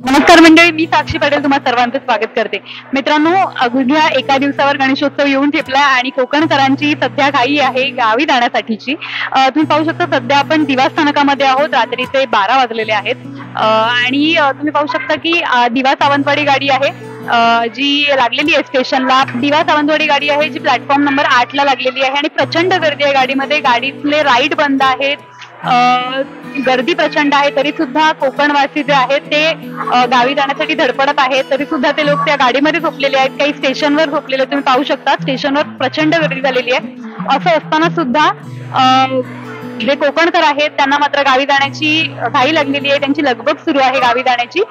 नमस्कार मंडळी, मी साक्षी पटेल तुम्हा सर्वांचं स्वागत करते. मित्रांनो, अवघ्या एका दिवसावर गणेशोत्सव येऊन ठेपला आणि कोकणकरांची सध्या घाई आहे गावी जाण्यासाठीची. तुम्ही पाहू शकता सध्या आपण दिवा स्थानकामध्ये आहोत. रात्रीचे 12 वाजलेले आहेत आणि तुम्ही पाहू शकता की दिवा सावंतवाडी गाडी आहे जी लागलेली आहे स्टेशनला. दिवा सावंतवाडी गाडी आहे जी प्लॅटफॉर्म नंबर 8 ला लागलेली आहे आणि प्रचंड गर्दी आहे गाडीमध्ये. गाडीतले राईड बंद आहेत, गर्दी प्रचंड आहे. तरी सुद्धा कोकणवासी जे आहेत ते गावी जाण्यासाठी धडपडत आहेत. तरी सुद्धा ते लोक त्या गाडीमध्ये झोपलेले आहेत, काही स्टेशनवर झोपलेले तुम्ही पाहू शकता. स्टेशनवर प्रचंड गर्दी झालेली आहे. असं असताना सुद्धा जे कोकणकर आहेत त्यांना मात्र गावी जाण्याची घाई लागलेली आहे. त्यांची लगबग सुरू आहे गावी जाण्याची.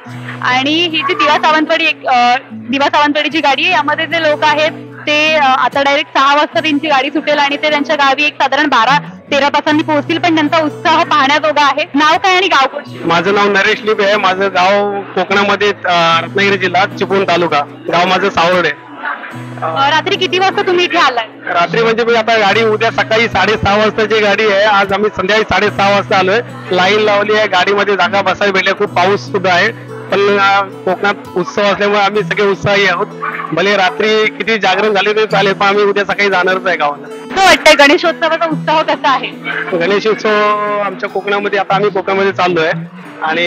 आणि ही जी दिवा सावंतवाडीची गाडी आहे यामध्ये जे लोक आहेत ते आता डायरेक्ट 6 वाजता त्यांची गाडी सुटेल आणि ते त्यांच्या गावी एक साधारण 12-13 तासांनी पोहोचतील. पण त्यांचा उत्साह पाहण्याजोगा आहे. नाव काय आणि गाव कोणते? माझं नाव नरेश लिबे आहे. माझं गाव कोकणामध्ये रत्नागिरी जिल्हा चिपळूण तालुका. गाव माझं सावर्डे. रात्री किती वाजता तुम्ही इथे आलाय? रात्री म्हणजे मी आता गाडी उद्या सकाळी 6:30 वाजताची गाडी आहे. आज आम्ही संध्याकाळी 6:30 वाजता आलोय. लाईन लावली आहे, गाडीमध्ये जागा बसायला भेटल्या. खूप पाऊस सुद्धा आहे पण कोकणात उत्सव असल्यामुळे आम्ही सगळे उत्साही आहोत. भले रात्री किती जागरण झाले तरी चालेल, पण आम्ही उद्या सकाळी जाणारच आहे गावाला. कसं वाटतंय गणेशोत्सवाचा उत्साह कसा आहे? गणेशोत्सव आमच्या कोकणामध्ये, आता आम्ही कोकणामध्ये चाललोय आणि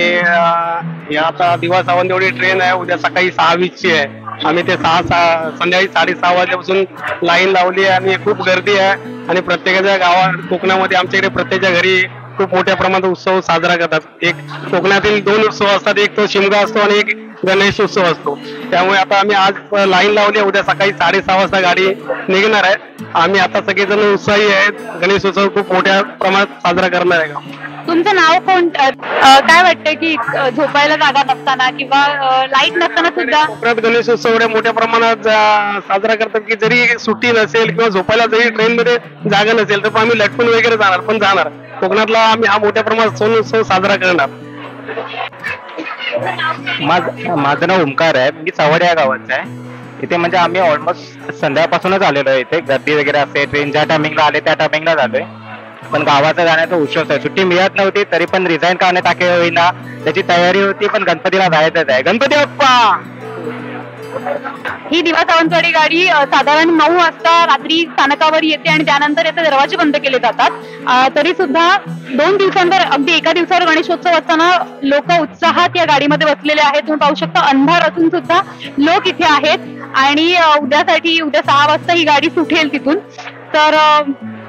या आता दिवा सावंतवाडी ट्रेन आहे उद्या सकाळी 6:20 आहे. आम्ही ते संध्याकाळी 6:30 वाजल्यापासून लाईन लावली आहे आणि खूप गर्दी आहे. आणि प्रत्येकाच्या गावात कोकणामध्ये आमच्याकडे प्रत्येकाच्या घरी खूप मोठ्या प्रमाणात उत्सव साजरा करतात. एक कोकणातील 2 उत्सव असतात, एक तो शिमगा असतो आणि एक गणेश उत्सव असतो. त्यामुळे आता आम्ही आज लाईन लावली आहे. उद्या सकाळी 6:30 वाजता गाडी निघणार आहे. आम्ही आता सगळेजण उत्साही आहेत. गणेश उत्सव खूप मोठ्या प्रमाणात साजरा करणार आहे. तुमचं नाव कोण? काय वाटतं की झोपायला जागा नसताना किंवा लाईट नसताना सुद्धा कोकणात गणेश उत्सव एवढ्या मोठ्या प्रमाणात साजरा करतात की जरी सुट्टी नसेल किंवा झोपायला जरी ट्रेन मध्ये जागा नसेल तर आम्ही लटकून वगैरे जाणार, पण जाणार. कोकणातला आम्ही हा मोठ्या प्रमाणात सण उत्सव साजरा करणार. माझं नाव ओमकार आहे. मी सावड या गावाचं आहे. इथे म्हणजे आम्ही ऑलमोस्ट संध्याकाळपासूनच आलेलो आहे. इथे गर्दी वगैरे असते, ट्रेन ज्या टायमिंगला आले त्या टायमिंगला झालोय. पण गावाचा जाण्याचा उत्सव आहे. सुट्टी मिळत नव्हती तरी पण रिझाईन करणे टाके होईना त्याची तयारी होती. पण गणपतीला जायचंच आहे. गणपती बाप्पा. ही दिवा सावंतवाडी गाडी साधारण 9 वाजता रात्री स्थानकावर येते आणि त्यानंतर याचे दरवाजे बंद केले जातात. तरी सुद्धा 2 दिवसांवर, अगदी एका दिवसावर गणेशोत्सव असताना लोक उत्साहात या गाडीमध्ये बसलेले आहेत. तुम्ही पाहू शकता अंधार असून सुद्धा लोक इथे आहेत आणि उद्या 6 वाजता ही गाडी सुटेल तिथून. तर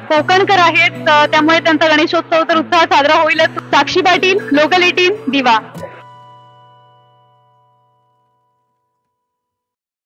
कोकणकर आहेत त्यामुळे त्यांचा गणेशोत्सव तर उत्साहात साजरा होईलच. साक्षी पाटील, लोकल 18, दिवा.